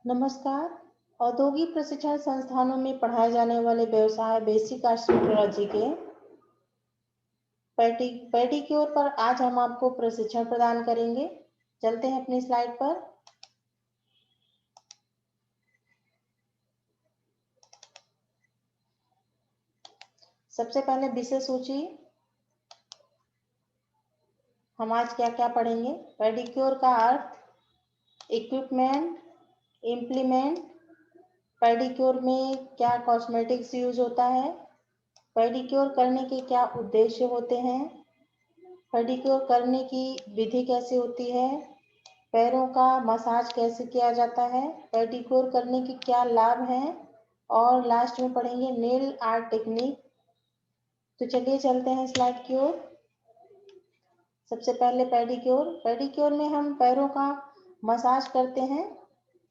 नमस्कार। औद्योगिक प्रशिक्षण संस्थानों में पढ़ाए जाने वाले व्यवसाय बेसिक एस्ट्रोलॉजी के पेडिक्योर पर आज हम आपको प्रशिक्षण प्रदान करेंगे। चलते हैं अपनी स्लाइड पर। सबसे पहले विषय सूची। हम आज क्या क्या पढ़ेंगे। पेडिक्योर का अर्थ, इक्विपमेंट, इम्प्लीमेंट, पेडिक्योर में क्या कॉस्मेटिक्स यूज होता है, पेडिक्योर करने के क्या उद्देश्य होते हैं, पेडिक्योर करने की विधि कैसे होती है, पैरों का मसाज कैसे किया जाता है, पेडिक्योर करने के क्या लाभ हैं, और लास्ट में पढ़ेंगे नेल आर्ट टेक्निक। तो चलिए चलते हैं स्लाइड की ओर। सबसे पहले पेडिक्योर में हम पैरों का मसाज करते हैं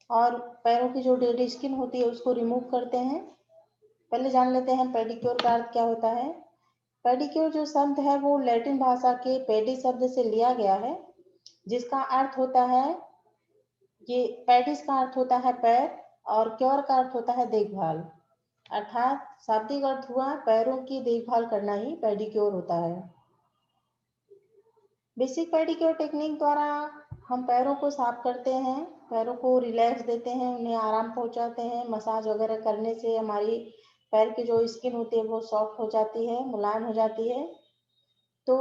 और पैरों की जो डेड स्किन होती है उसको रिमूव करते हैं। पहले जान लेते हैं पेडिक्योर का अर्थ क्या होता है। पेडिक्योर जो शब्द है वो लैटिन भाषा के पेडी शब्द से लिया गया है, जिसका अर्थ होता है, ये पेडिस का अर्थ होता है पैर और क्योर का अर्थ होता है देखभाल। अर्थात शाब्दिक अर्थ हुआ पैरों की देखभाल करना ही पेडिक्योर होता है। बेसिक पेडिक्योर टेक्निक द्वारा हम पैरों को साफ करते हैं, पैरों को रिलैक्स देते हैं, उन्हें आराम पहुंचाते हैं। मसाज वगैरह करने से हमारी पैर की जो स्किन होती है वो सॉफ्ट हो जाती है, मुलायम हो जाती है। तो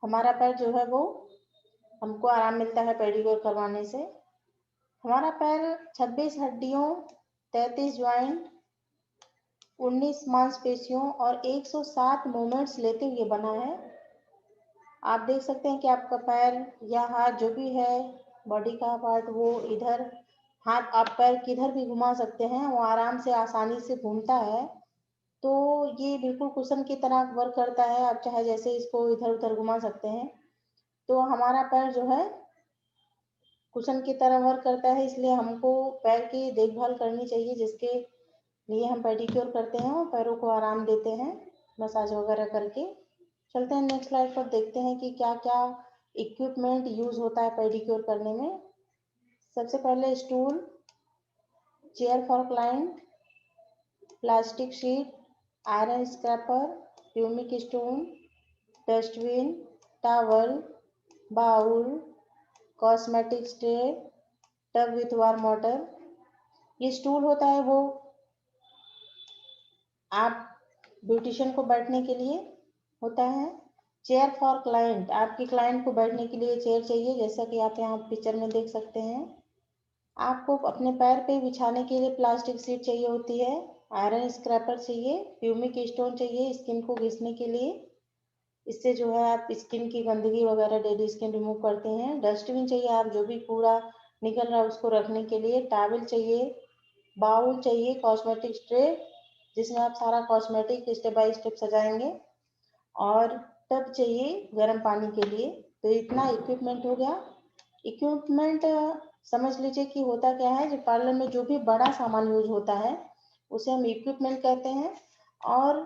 हमारा पैर जो है वो, हमको आराम मिलता है पेडिक्योर करवाने से। हमारा पैर 26 हड्डियों, 33 ज्वाइंट, 19 मांसपेशियों और 107 मूवमेंट्स लेते हुए बना है। आप देख सकते हैं कि आपका पैर या हाथ जो भी है, बॉडी का पार्ट, वो इधर हाथ आप पैर किधर भी घुमा सकते हैं, वो आराम से आसानी से घूमता है। तो ये बिल्कुल कुशन की तरह वर्क करता है, आप चाहे जैसे इसको इधर उधर घुमा सकते हैं। तो हमारा पैर जो है कुशन की तरह वर्क करता है, इसलिए हमको पैर की देखभाल करनी चाहिए, जिसके लिए हम पेडिक्योर करते हैं और पैरों को आराम देते हैं मसाज वगैरह करके। चलते हैं नेक्स्ट स्लाइड पर, देखते हैं कि क्या क्या इक्विपमेंट यूज होता है पेडिक्योर करने में। सबसे पहले stool, chair for client, plastic sheet, iron scraper, ट्यूमिक stone, dustbin, towel, bowl, cosmetic tray, tub with warm water. ये स्टूल होता है वो आप ब्यूटिशियन को बैठने के लिए होता है। चेयर फॉर क्लाइंट, आपके क्लाइंट को बैठने के लिए चेयर चाहिए, जैसा कि आप यहाँ पिक्चर में देख सकते हैं। आपको अपने पैर पे बिछाने के लिए प्लास्टिक सीट चाहिए होती है, आयरन स्क्रैपर चाहिए, प्यूमिक स्टोन चाहिए स्किन को घिसने के लिए, इससे जो है आप स्किन की गंदगी वगैरह, डेड स्किन रिमूव करते हैं। डस्टबिन चाहिए, आप जो भी कूड़ा निकल रहा है उसको रखने के लिए। टॉवल चाहिए, बाउल चाहिए, कॉस्मेटिक ट्रे जिसमें आप सारा कॉस्मेटिक स्टेप बाय स्टेप सजाएंगे, और टब चाहिए गर्म पानी के लिए। तो इतना इक्विपमेंट हो गया। इक्विपमेंट समझ लीजिए कि होता क्या है, जो पार्लर में जो भी बड़ा सामान यूज होता है उसे हम इक्विपमेंट कहते हैं। और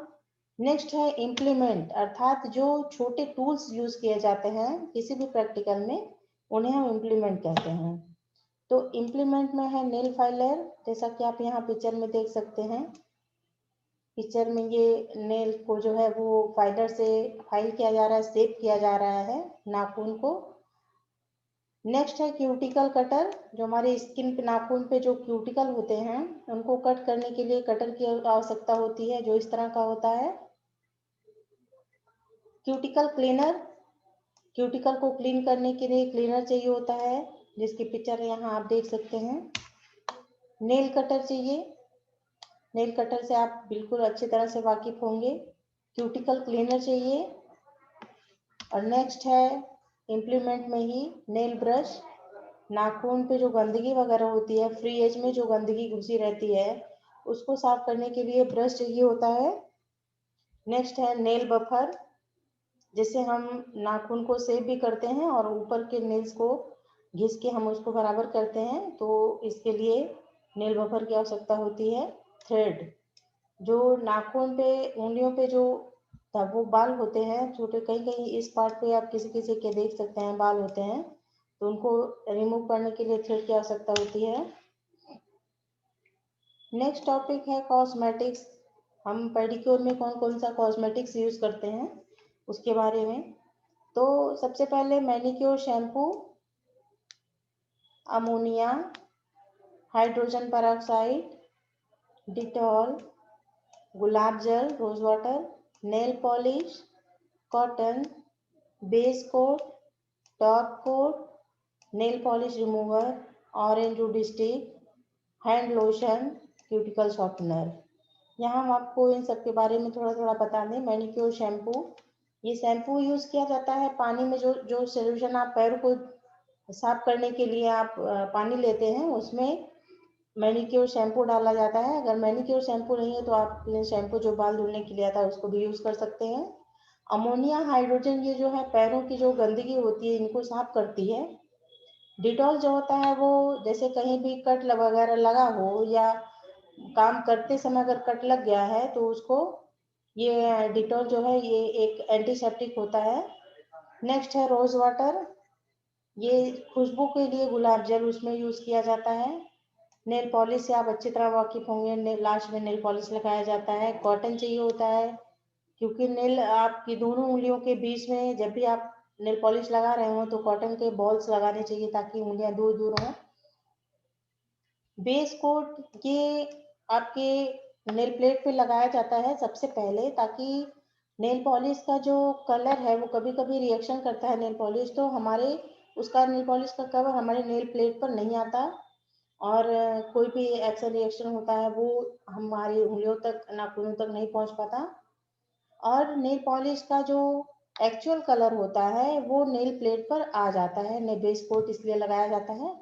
नेक्स्ट है इम्प्लीमेंट, अर्थात जो छोटे टूल्स यूज किए जाते हैं किसी भी प्रैक्टिकल में, उन्हें हम इम्प्लीमेंट कहते हैं। तो इम्प्लीमेंट में है नेल फाइलर, जैसा कि आप यहाँ पिक्चर में देख सकते हैं। पिक्चर में ये नेल को जो है वो फाइलर से फाइल किया जा रहा है, शेप किया जा रहा है नाखून को। नेक्स्ट है क्यूटिकल कटर, जो हमारे स्किन पे, नाखून पे जो क्यूटिकल होते हैं उनको कट करने के लिए कटर की आवश्यकता होती है, जो इस तरह का होता है। क्यूटिकल क्लीनर, क्यूटिकल को क्लीन करने के लिए क्लीनर चाहिए होता है, जिसकी पिक्चर यहाँ आप देख सकते हैं। नेल कटर चाहिए, नेल कटर से आप बिल्कुल अच्छी तरह से वाकिफ होंगे। क्यूटिकल क्लीनर चाहिए। और नेक्स्ट है इम्प्लीमेंट में ही नेल ब्रश, नाखून पे जो गंदगी वगैरह होती है, फ्री एज में जो गंदगी घुसी रहती है उसको साफ करने के लिए ब्रश चाहिए होता है। नेक्स्ट है नेल बफर, जिससे हम नाखून को सेव भी करते हैं और ऊपर के नेल्स को घिस के हम उसको बराबर करते हैं, तो इसके लिए नेल बफर की आवश्यकता होती है। थ्रेड, जो नाखून पे, उंगलियों पे जो वो बाल होते हैं छोटे, कहीं कहीं इस पार्ट पे आप किसी किसी के देख सकते हैं बाल होते हैं, तो उनको रिमूव करने के लिए थ्रेड की आवश्यकता होती है। नेक्स्ट टॉपिक है कॉस्मेटिक्स। हम पेडिक्योर में कौन कौन सा कॉस्मेटिक्स यूज करते हैं उसके बारे में। तो सबसे पहले manicure shampoo, ammonia, hydrogen peroxide, Dettol, गुलाब जल, rose water, nail polish, cotton, base coat, top coat, nail polish remover, orange wood stick, hand lotion, cuticle softener. यहाँ हम आपको इन सब के बारे में थोड़ा थोड़ा बता दें। मैनिक्योर शैम्पू, ये शैम्पू यूज किया जाता है पानी में। जो जो सोल्यूशन आप पैर को साफ करने के लिए आप पानी लेते हैं, उसमें मैनिक्योर शैम्पू डाला जाता है। अगर मैनिक्योर शैम्पू नहीं है तो आप शैम्पू जो बाल धुलने के लिए आता है उसको भी यूज कर सकते हैं। अमोनिया हाइड्रोजन, ये जो है पैरों की जो गंदगी होती है इनको साफ करती है। डिटॉल जो होता है वो जैसे कहीं भी कट वगैरह लगा हो या काम करते समय अगर कट लग गया है तो उसको, ये डिटॉल जो है ये एक एंटीसेप्टिक होता है। नेक्स्ट है रोज वाटर, ये खुशबू के लिए गुलाब जल उसमें यूज किया जाता है। नेल पॉलिश से आप अच्छी तरह वाकिफ होंगे, लास्ट में नेल पॉलिश लगाया जाता है। कॉटन चाहिए होता है क्योंकि नेल आपकी दोनों उंगलियों के बीच में जब भी आप नेल पॉलिश लगा रहे हो तो कॉटन के बॉल्स लगाने चाहिए ताकि उंगलियां दूर दूर हों। बेस कोट, ये आपके नेल प्लेट पे लगाया जाता है सबसे पहले, ताकि नेल पॉलिश का जो कलर है वो कभी कभी रिएक्शन करता है नेल पॉलिश, तो हमारे उसका नेल पॉलिश का कवर हमारे नेल प्लेट पर नहीं आता और कोई भी ऐसा रिएक्शन होता है वो हमारी उंगलियों तक, नाखूनों तक नहीं पहुंच पाता। और नेल पॉलिश का जो एक्चुअल कलर होता है वो नेल प्लेट पर आ जाता है। ने बेस कोट इसलिए लगाया जाता है।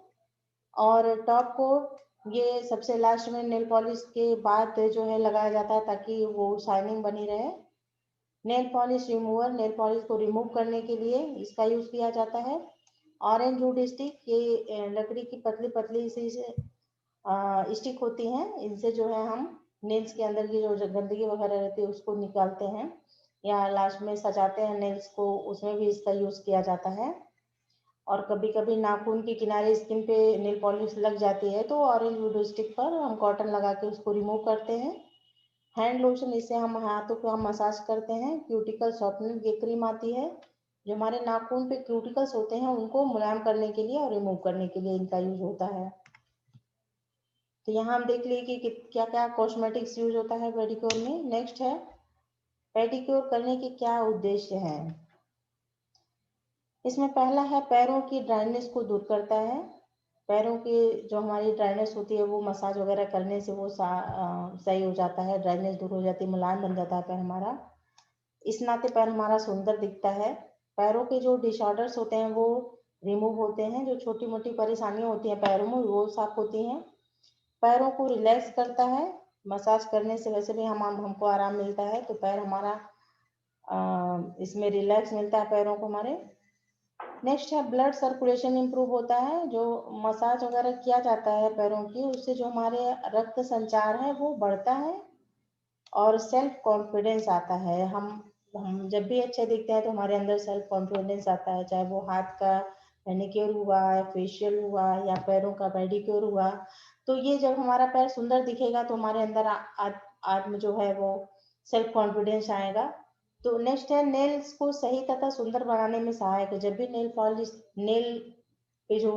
और टॉप कोट ये सबसे लास्ट में नेल पॉलिश के बाद जो है लगाया जाता है ताकि वो शाइनिंग बनी रहे। Nail polish remover, nail polish को रिमूव करने के लिए इसका यूज किया जाता है। ऑरेंज वुड स्टिक, ये लकड़ी की पतली पतली सी स्टिक होती हैं, इनसे जो है हम नेल्स के अंदर की जो गंदगी वगैरह रहती है उसको निकालते हैं या लास्ट में सजाते हैं नेल्स को, उसमें भी इसका यूज किया जाता है। और कभी कभी नाखून के किनारे स्किन पे नेल पॉलिश लग जाती है तो ऑरेंज वुड स्टिक पर हम कॉटन लगा के उसको रिमूव करते हैं। हैंड लोशन, इससे हम हाथों को हम मसाज करते हैं। क्यूटिकल सॉफ्टनर, ये क्रीम आती है जो हमारे नाखून पे क्यूटिकल्स होते हैं उनको मुलायम करने के लिए और रिमूव करने के लिए इनका यूज होता है। तो यहाँ हम देख लिए कि क्या क्या कॉस्मेटिक्स यूज होता है पेडिक्योर में। नेक्स्ट है पेडिक्योर करने के क्या उद्देश्य हैं। इसमें पहला है पैरों की ड्राइनेस को दूर करता है। पैरों की जो हमारी ड्राइनेस होती है वो मसाज वगैरह करने से वो सही हो जाता है, ड्राइनेस दूर हो जाती है, मुलायम बन जाता है पैर हमारा। इस नाते पैर हमारा सुंदर दिखता है। पैरों के जो डिसऑर्डर्स होते हैं वो रिमूव होते हैं। जो छोटी मोटी परेशानियां होती हैं पैरों में वो साफ होती हैं। पैरों को रिलैक्स करता है, मसाज करने से वैसे भी हमको आराम मिलता है तो पैर हमारा इसमें रिलैक्स मिलता है पैरों को हमारे। नेक्स्ट है ब्लड सर्कुलेशन इंप्रूव होता है। जो मसाज वगैरह किया जाता है पैरों की उससे जो हमारे रक्त संचार है वो बढ़ता है और सेल्फ कॉन्फिडेंस आता है। हम जब भी अच्छे दिखते हैं तो हमारे अंदर सेल्फ कॉन्फिडेंस आता है, चाहे वो हाथ का मैनिक्योर हुआ या फेशियल हुआ या पैरों का पेडिक्योर हुआ। तो ये जब हमारा पैर सुंदर दिखेगा तो हमारे अंदर आत्म जो है वो सेल्फ कॉन्फिडेंस आएगा। तो नेक्स्ट है नेल्स को सही तथा सुंदर बनाने में सहायक है। जब भी नेल पॉलिश, नेल पे जो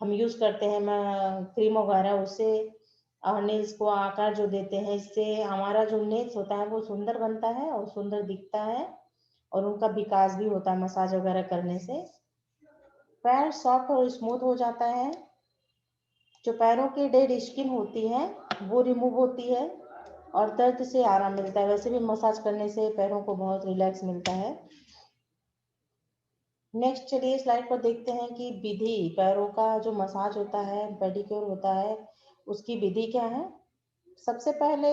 हम यूज करते हैं क्रीम वगैरह, उससे नेल्स को आकार जो देते हैं, इससे हमारा जो नेल्स होता है वो सुंदर बनता है और सुंदर दिखता है और उनका विकास भी होता है मसाज वगैरह करने से। पैर सॉफ्ट और स्मूथ हो जाता है। जो पैरों की डेड स्किन होती है वो रिमूव होती है और दर्द से आराम मिलता है। वैसे भी मसाज करने से पैरों को बहुत रिलैक्स मिलता है। नेक्स्ट चलिए स्लाइड पर देखते हैं कि विधि, पैरों का जो मसाज होता है, पेडिक्योर होता है, उसकी विधि क्या है। सबसे पहले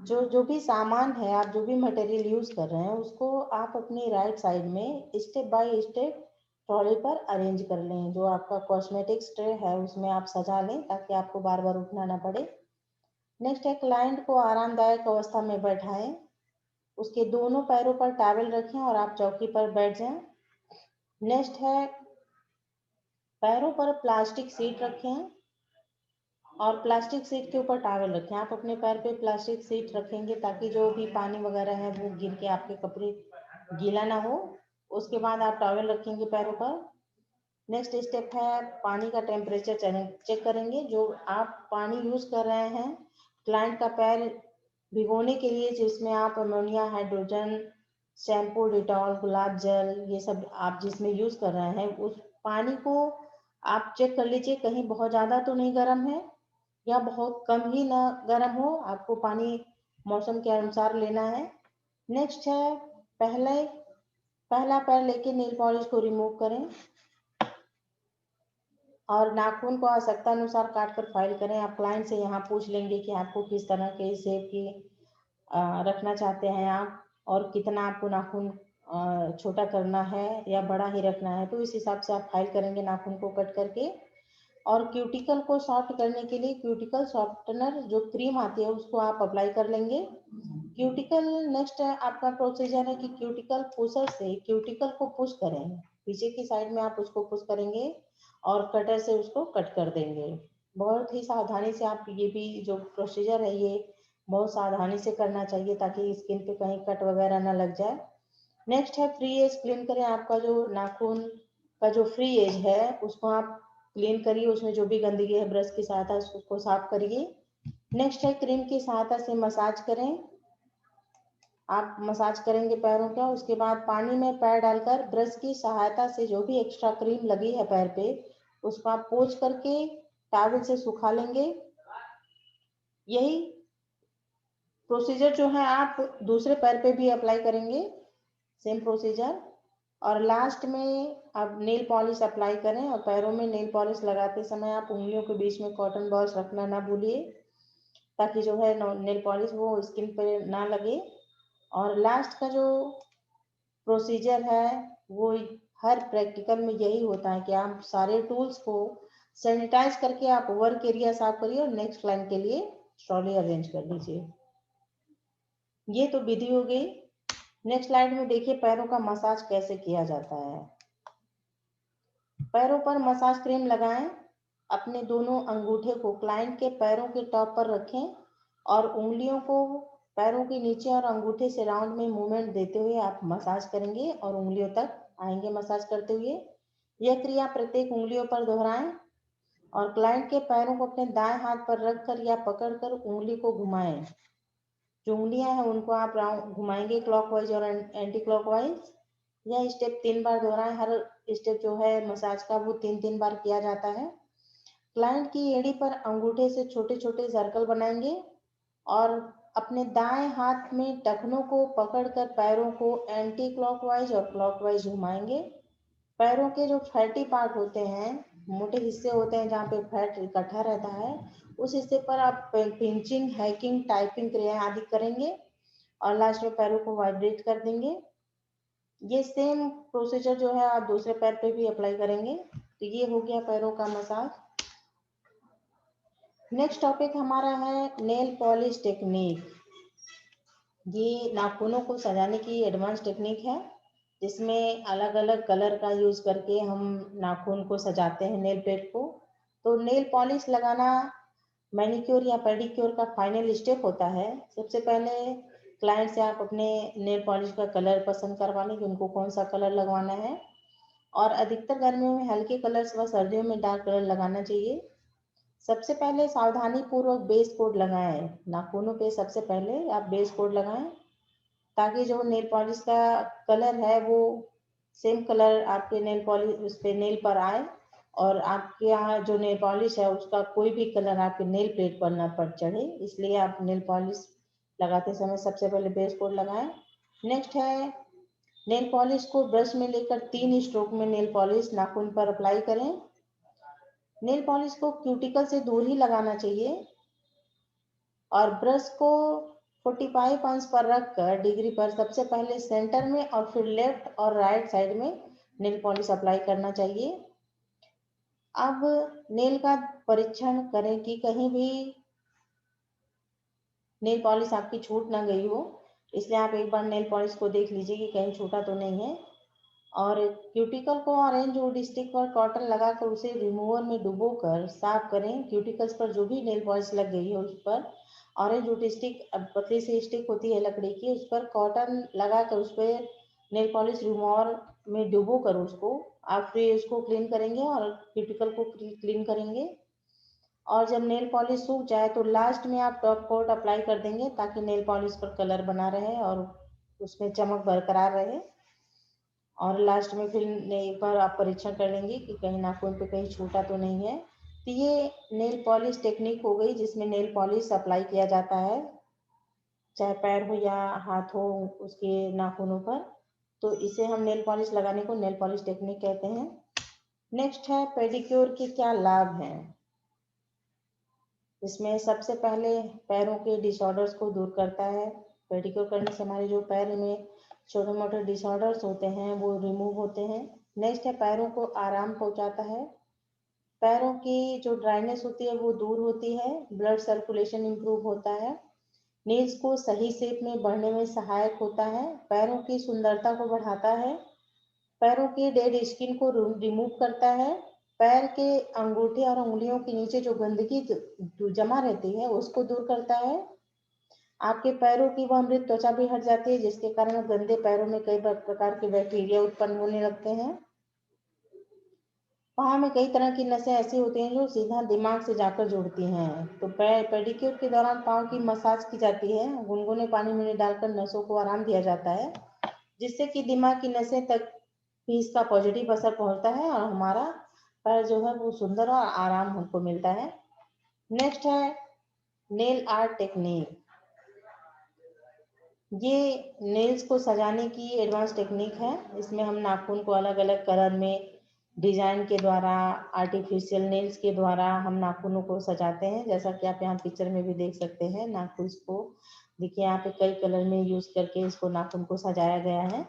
जो जो भी सामान है, आप जो भी मटेरियल यूज कर रहे हैं उसको आप अपनी राइट साइड में स्टेप बाय स्टेप ट्रॉली पर अरेंज कर लें। जो आपका कॉस्मेटिक्स ट्रे है उसमें आप सजा लें ताकि आपको बार बार उठना ना पड़े। नेक्स्ट है क्लाइंट को आरामदायक अवस्था में बैठाएं, उसके दोनों पैरों पर टॉवल रखें और आप चौकी पर बैठ जाएं। नेक्स्ट है पैरों पर प्लास्टिक सीट रखें और प्लास्टिक सीट के ऊपर टॉवल रखें। आप अपने पैर पे प्लास्टिक सीट रखेंगे ताकि जो भी पानी वगैरह है वो गिर के आपके कपड़े गीला ना हो। उसके बाद आप टॉवल रखेंगे पैरों पर। नेक्स्ट स्टेप है पानी का टेम्परेचर चेक करेंगे। जो आप पानी यूज कर रहे हैं क्लाइंट का पैर भिगोने के लिए, जिसमें आप अमोनिया, हाइड्रोजन, शैम्पू, डिटॉल, गुलाब जल, ये सब आप जिसमें यूज कर रहे हैं, उस पानी को आप चेक कर लीजिए कहीं बहुत ज़्यादा तो नहीं गर्म है या बहुत कम ही ना गर्म हो। आपको पानी मौसम के अनुसार लेना है। नेक्स्ट है पहला पैर लेके नेल पॉलिश को रिमूव करें और नाखून को आवश्यकता अनुसार काट कर फाइल करें। आप क्लाइंट से यहाँ पूछ लेंगे कि आपको किस तरह के शेप की रखना चाहते हैं आप, और कितना आपको नाखून छोटा करना है या बड़ा ही रखना है, तो इस हिसाब से आप फाइल करेंगे नाखून को कट करके। और क्यूटिकल को सॉफ्ट करने के लिए क्यूटिकल सॉफ्टनर जो क्रीम आती है उसको आप अप्लाई कर लेंगे। क्यूटिकल नेक्स्ट आपका प्रोसीजर है कि क्यूटिकल पुशर से क्यूटिकल को पुश करें। पीछे की साइड में आप उसको पुश करेंगे और कटर से उसको कट कर देंगे। बहुत ही सावधानी से आप ये भी जो प्रोसीजर है ये बहुत सावधानी से करना चाहिए ताकि स्किन पे कहीं कट वगैरह ना लग जाए। नेक्स्ट है फ्री एज क्लीन करें। आपका जो नाखून का जो फ्री एज है उसको आप क्लीन करिए, उसमें जो भी गंदगी है ब्रश की सहायता से उसको साफ करिए। नेक्स्ट है क्रीम की सहायता से मसाज करें। आप मसाज करेंगे पैरों का। उसके बाद पानी में पैर डालकर ब्रश की सहायता से जो भी एक्स्ट्रा क्रीम लगी है पैर पे उसको आप पोंछ करके टॉवल से सुखा लेंगे। यही प्रोसीजर जो है आप दूसरे पैर पे भी अप्लाई करेंगे, सेम प्रोसीजर। और लास्ट में आप नेल पॉलिश अप्लाई करें और पैरों में नेल पॉलिश लगाते समय आप उंगलियों के बीच में कॉटन बॉल्स रखना ना भूलिए ताकि जो है नेल पॉलिश वो स्किन पे ना लगे। और लास्ट का जो प्रोसीजर है वो हर प्रैक्टिकल में यही होता है कि आप सारे टूल्स को सैनिटाइज करके आप वर्क एरिया साफ करिए और नेक्स्ट क्लाइंट के लिए ट्रॉली अरेंज कर लीजिए। ये तो विधि हो गई। नेक्स्ट स्लाइड में देखिए पैरों का मसाज कैसे किया जाता है। पैरों पर मसाज क्रीम लगाएं। अपने दोनों अंगूठे को क्लाइंट के पैरों के टॉप पर रखें और उंगलियों को पैरों के नीचे और अंगूठे से राउंड में मूवमेंट देते हुए आप मसाज करेंगे और उंगलियों तक आएंगे मसाज करते हुए। यह क्रिया प्रत्येक उंगलियों पर दोहराएं और क्लाइंट के पैरों को अपने दाएं हाथ पर रखकर या पकड़कर उंगली को घुमाएं। जो उंगलियां हैं उनको आप राउंड घुमाएंगे क्लॉकवाइज और एंटी क्लॉकवाइज। यह स्टेप 3 बार दोहराएं। हर स्टेप जो है मसाज का वो 3-3 बार किया जाता है। क्लाइंट की एड़ी पर अंगूठे से छोटे छोटे सर्कल बनाएंगे और अपने दाएं हाथ में टखनों को पकड़कर पैरों को एंटी क्लॉकवाइज और क्लॉकवाइज घुमाएंगे। पैरों के जो फैटी पार्ट होते हैं, मोटे हिस्से होते हैं जहाँ पे फैट इकट्ठा रहता है, उस हिस्से पर आप पिंचिंग, हैकिंग, टाइपिंग क्रियाएं आदि करेंगे और लास्ट में पैरों को वाइब्रेट कर देंगे। ये सेम प्रोसीजर जो है आप दूसरे पैर पे भी अप्लाई करेंगे। तो ये हो गया पैरों का मसाज। नेक्स्ट टॉपिक हमारा है नेल पॉलिश टेक्निक। ये नाखूनों को सजाने की एडवांस टेक्निक है जिसमें अलग अलग कलर का यूज करके हम नाखून को सजाते हैं, नेल पेट को। तो नेल पॉलिश लगाना मैनिक्योर या पेडिक्योर का फाइनल स्टेप होता है। सबसे पहले क्लाइंट से आप अपने नेल पॉलिश का कलर पसंद करवा लें कि उनको कौन सा कलर लगवाना है। और अधिकतर गर्मियों में हल्के कलर्स व सर्दियों में डार्क कलर लगाना चाहिए। सबसे पहले सावधानी पूर्वक बेस कोड लगाएं। नाखूनों पे सबसे पहले आप बेस कोड लगाएं ताकि जो नेल पॉलिश का कलर है वो सेम कलर आपके नेल पॉलिश उस पे नेल पर आए और आपके यहाँ जो नेल पॉलिश है उसका कोई भी कलर आपके नेल प्लेट पर ना पड़ चढ़े। इसलिए आप नेल पॉलिश लगाते समय सबसे पहले बेस कोड लगाएं। नेक्स्ट है नेल पॉलिश को ब्रश में लेकर 3 स्ट्रोक में नेल पॉलिश नाखून पर अप्लाई करें। नेल पॉलिश को क्यूटिकल से दूर ही लगाना चाहिए और ब्रश को 45 अंश पर रखकर डिग्री पर सबसे पहले सेंटर में और फिर लेफ्ट और राइट साइड में नेल पॉलिश अप्लाई करना चाहिए। अब नेल का परीक्षण करें कि कहीं भी नेल पॉलिश आपकी छूट ना गई हो, इसलिए आप एक बार नेल पॉलिश को देख लीजिए कि कहीं छूटा तो नहीं है। और क्यूटिकल को ऑरेंज वुड स्टिक पर कॉटन लगाकर उसे रिमूवर में डुबोकर साफ करें। क्यूटिकल्स पर जो भी नेल पॉलिश लग गई है उस पर ऑरेंज वुड स्टिक, पतली सी स्टिक होती है लकड़ी की, उस पर कॉटन लगाकर उस पर नेल पॉलिश रिमूवर में डुबो कर उसको आप फिर उसको क्लीन करेंगे और क्यूटिकल को क्लीन करेंगे। और जब नेल पॉलिश सूख जाए तो लास्ट में आप टॉप कोट अप्लाई कर देंगे ताकि नेल पॉलिश पर कलर बना रहे और उसमें चमक बरकरार रहे। और लास्ट में फिर एक बार आप परीक्षण कर लेंगे कि कहीं नाखून पे कहीं छूटा तो नहीं है। तो ये नेल पॉलिश टेक्निक हो गई जिसमें नेल पॉलिश अप्लाई किया जाता है, चाहे पैर हो या हाथ हो उसके नाखूनों पर। तो इसे हम नेल पॉलिश लगाने को नेल पॉलिश टेक्निक कहते हैं। नेक्स्ट है पेडिक्योर के क्या लाभ हैं। इसमें सबसे पहले पैरों के डिसऑर्डर्स को दूर करता है। पेडिक्योर करने से हमारे जो पैर में छोटे मोटे डिसऑर्डर्स होते हैं वो रिमूव होते हैं। नेक्स्ट है पैरों को आराम पहुंचाता है। पैरों की जो ड्राइनेस होती है वो दूर होती है, ब्लड सर्कुलेशन इंप्रूव होता है, नेल्स को सही शेप में बढ़ने में सहायक होता है, पैरों की सुंदरता को बढ़ाता है, पैरों की डेड स्किन को रिमूव करता है, पैर के अंगूठे और उंगलियों के नीचे जो गंदगी जमा रहती है उसको दूर करता है। आपके पैरों की वह मृत त्वचा भी हट जाती है जिसके कारण गंदे पैरों में कई प्रकार के बैक्टीरिया उत्पन्न होने लगते हैं। पाँव में कई तरह की नसें ऐसी होती हैं जो सीधा दिमाग से जाकर जुड़ती हैं। तो पेडिक्योर के दौरान पाँव की मसाज की जाती है, गुनगुने पानी में डालकर नसों को आराम दिया जाता है जिससे कि दिमाग की नसें तक भी इसका पॉजिटिव असर पहुंचता है और हमारा पैर जो है वो सुंदर और आराम हमको मिलता है। नेक्स्ट है नेल आर्ट टेक्निक। ये नेल्स को सजाने की एडवांस टेक्निक है। इसमें हम नाखून को अलग अलग कलर में डिजाइन के द्वारा, आर्टिफिशियल नेल्स के द्वारा हम नाखूनों को सजाते हैं, जैसा कि आप यहाँ पिक्चर में भी देख सकते हैं। नाखून को देखिए यहाँ पे कई कलर में यूज करके इसको नाखून को सजाया गया है।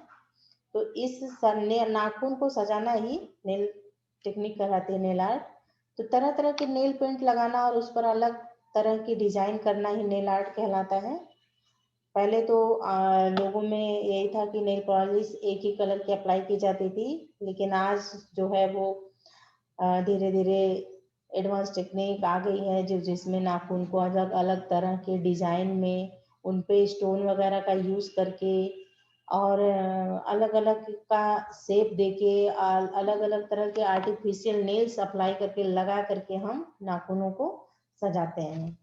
तो इस नाखून को सजाना ही नेल टेक्निक कहलाती है, नेल आर्ट। तो तरह तरह के नेल पेंट लगाना और उस पर अलग तरह की डिजाइन करना ही नेल आर्ट कहलाता है। पहले तो लोगों में यही था कि नेल पॉलिश एक ही कलर की अप्लाई की जाती थी, लेकिन आज जो है वो धीरे धीरे एडवांस टेक्निक आ गई है जो जिसमें नाखून को अलग अलग तरह के डिजाइन में उन पे स्टोन वगैरह का यूज करके और अलग अलग का शेप देके अलग अलग तरह के आर्टिफिशियल नेल्स अप्लाई करके लगा करके हम नाखूनों को सजाते हैं।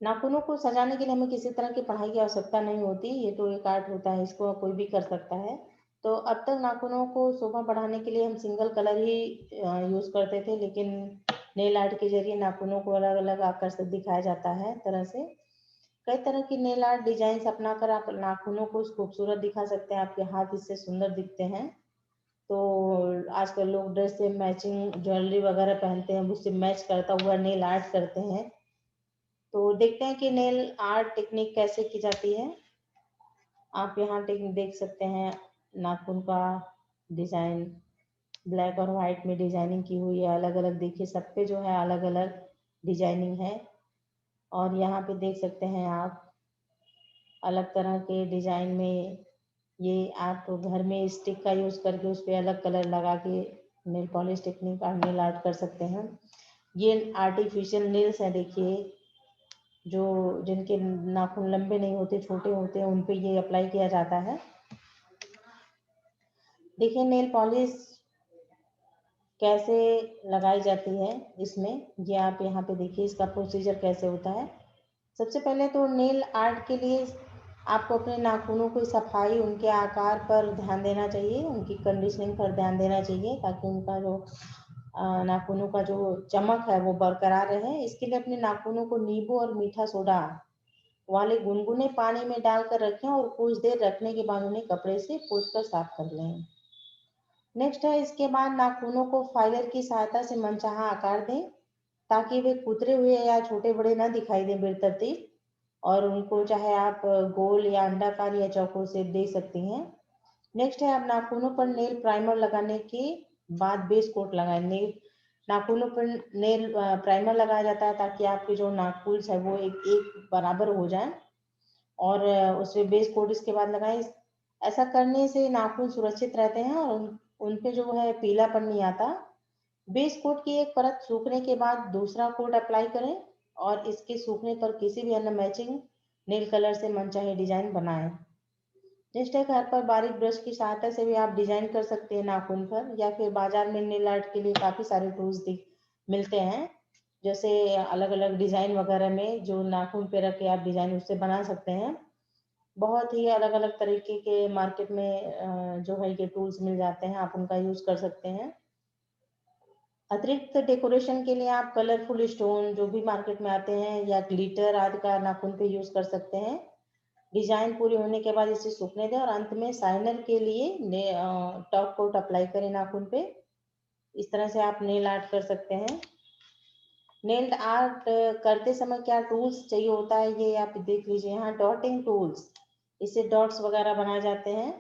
नाखूनों को सजाने के लिए हमें किसी तरह की पढ़ाई की आवश्यकता नहीं होती, ये तो एक आर्ट होता है, इसको कोई भी कर सकता है। तो अब तक नाखूनों को शोभा बढ़ाने के लिए हम सिंगल कलर ही यूज करते थे, लेकिन नेल आर्ट के जरिए नाखूनों को अलग अलग आकर्षक दिखाया जाता है तरह से। कई तरह की नेल आर्ट डिजाइन अपनाकर आप नाखूनों को खूबसूरत दिखा सकते हैं, आपके हाथ इससे सुंदर दिखते हैं। तो आजकल लोग ड्रेस से मैचिंग ज्वेलरी वगैरह पहनते हैं, उससे मैच करता हुआ नेल आर्ट करते हैं। तो देखते हैं कि नेल आर्ट टेक्निक कैसे की जाती है। आप यहाँ देख सकते हैं नाखून का डिजाइन ब्लैक और व्हाइट में डिजाइनिंग की हुई है, अलग अलग देखिए सब पे जो है अलग अलग डिजाइनिंग है। और यहाँ पे देख सकते हैं आप अलग तरह के डिजाइन में, ये आप घर में स्टिक का यूज करके उस पर अलग कलर लगा के नेल पॉलिश टेक्निक और नेल आर्ट कर सकते हैं। ये आर्टिफिशियल नेल्स है, देखिए जो जिनके नाखून लंबे नहीं होते, छोटे होते हैं, उन पे ये अप्लाई किया जाता है। देखिए नेल पॉलिश कैसे लगाई जाती है इसमें, ये आप यहाँ पे देखिए इसका प्रोसीजर कैसे होता है। सबसे पहले तो नेल आर्ट के लिए आपको अपने नाखूनों की सफाई, उनके आकार पर ध्यान देना चाहिए, उनकी कंडीशनिंग पर ध्यान देना चाहिए ताकि उनका जो नाखूनों का जो चमक है वो बरकरार रहे। इसके लिए अपने नाखूनों को नींबू और मीठा सोडा वाले गुनगुने पानी में डालकर रखें और कुछ देर रखने के बाद उन्हें कपड़े से पोंछकर साफ कर लें। नेक्स्ट है इसके बाद नाखूनों को फाइलर की सहायता से मनचाहा आकार दें ताकि वे कुतरे हुए या छोटे बड़े ना दिखाई दें बेतरतीब, और उनको चाहे आप गोल या अंडाकार या चौकोर शेप दे सकती हैं। नेक्स्ट है अब नाखूनों पर नेल प्राइमर लगाने के बाद बेस कोट लगाएं। नेल नाखूनों पर नेल प्राइमर लगाया जाता है ताकि आपके जो नाखून है वो एक एक बराबर हो जाए, और उसमें बेस कोट इसके बाद लगाएं। ऐसा करने से नाखून सुरक्षित रहते हैं और उन पे जो है पीलापन नहीं आता। बेस कोट की एक परत सूखने के बाद दूसरा कोट अप्लाई करें और इसके सूखने पर किसी भी अन्य मैचिंग नेल कलर से मनचाहे डिजाइन बनाएं। नेक्स्ट है, घर पर बारीक ब्रश की सहायता से भी आप डिजाइन कर सकते हैं नाखून पर, या फिर बाजार में नेल आर्ट के लिए काफी सारे टूल्स मिलते हैं, जैसे अलग अलग डिजाइन वगैरह में जो नाखून पे रख के आप डिजाइन उससे बना सकते हैं। बहुत ही अलग अलग तरीके के मार्केट में जो है ये टूल्स मिल जाते हैं, आप उनका यूज कर सकते हैं। अतिरिक्त डेकोरेशन के लिए आप कलरफुल स्टोन जो भी मार्केट में आते हैं या ग्लिटर आदि का नाखून पे यूज कर सकते हैं। डिजाइन पूरी होने के बाद इसे सूखने दें और अंत में शाइनर के लिए टॉप कोट अप्लाई करें नाखून पे। इस तरह से आप नेल आर्ट कर सकते हैं। नेल आर्ट करते समय क्या टूल्स चाहिए होता है ये आप देख लीजिए। यहाँ डॉटिंग टूल्स, इससे डॉट्स वगैरह बनाए जाते हैं।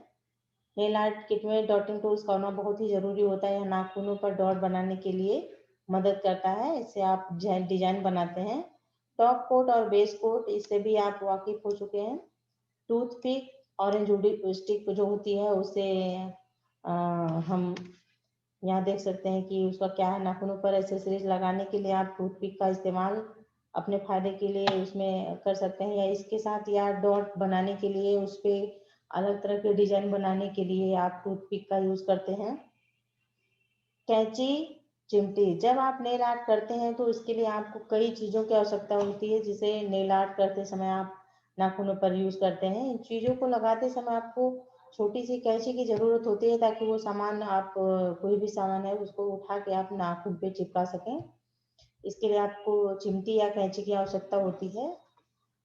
नेल आर्ट किट में डॉटिंग टूल्स का होना बहुत ही जरूरी होता है। यह नाखूनों पर डॉट बनाने के लिए मदद करता है, इससे आप डिजाइन बनाते हैं। टॉप कोट और बेस कोट, इससे भी आप वाकिफ हो चुके हैं। टूथपिक, ऑरेंज स्टिक जो होती है उससे हम यहाँ देख सकते हैं कि उसका क्या है। नाखूनों पर एसेसरीज लगाने के लिए आप टूथपिक का इस्तेमाल अपने फायदे के लिए उसमें कर सकते हैं, या इसके साथ या डॉट बनाने के लिए उस पर अलग तरह के डिजाइन बनाने के लिए आप टूथपिक का यूज करते हैं। कैंची, चिमटी, जब आप नेल आर्ट करते हैं तो इसके लिए आपको कई चीज़ों की आवश्यकता होती है जिसे नेल आर्ट करते समय आप नाखूनों पर यूज करते हैं। इन चीज़ों को लगाते समय आपको छोटी सी कैंची की जरूरत होती है ताकि वो सामान आप कोई भी सामान है उसको उठा के आप नाखून पे चिपका सकें। इसके लिए आपको चिमटी या कैंची की आवश्यकता होती है।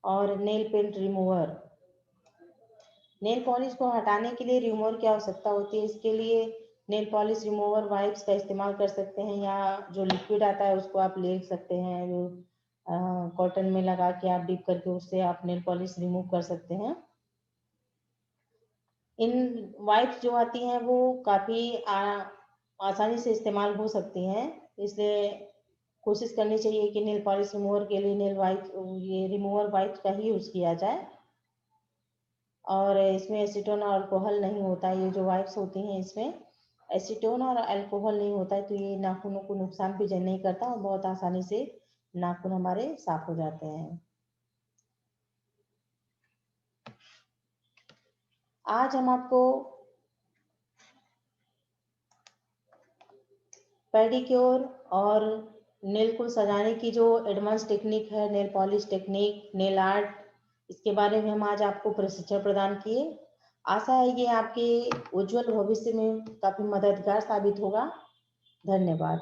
और nail paint remover, nail polish को हटाने के लिए रिमूवर की आवश्यकता होती है। इसके लिए नेल पॉलिश रिमूवर वाइप्स का इस्तेमाल कर सकते हैं, या जो लिक्विड आता है उसको आप ले सकते हैं, जो कॉटन में लगा के आप डिप करके उससे आप नेल पॉलिश रिमूव कर सकते हैं। इन वाइप्स जो आती हैं वो काफ़ी आसानी से इस्तेमाल हो सकती हैं, इसलिए कोशिश करनी चाहिए कि नेल पॉलिश रिमूवर के लिए नेल वाइप ये रिमूवर वाइप्स का ही यूज़ किया जाए। और इसमें एसीटोन और अल्कोहल नहीं होता है। ये जो वाइप्स होती हैं इसमें एसीटोन और अल्कोहल नहीं होता है, तो ये नाखूनों को नुकसान भी नहीं करता और बहुत आसानी से नाखून हमारे साफ हो जाते हैं। आज हम आपको पेडिक्योर और नेल को सजाने की जो एडवांस टेक्निक है, nail polish technique, nail art, इसके बारे में हम आज आपको प्रशिक्षण प्रदान किए। आशा है ये आपके उज्जवल भविष्य में काफी मददगार साबित होगा। धन्यवाद।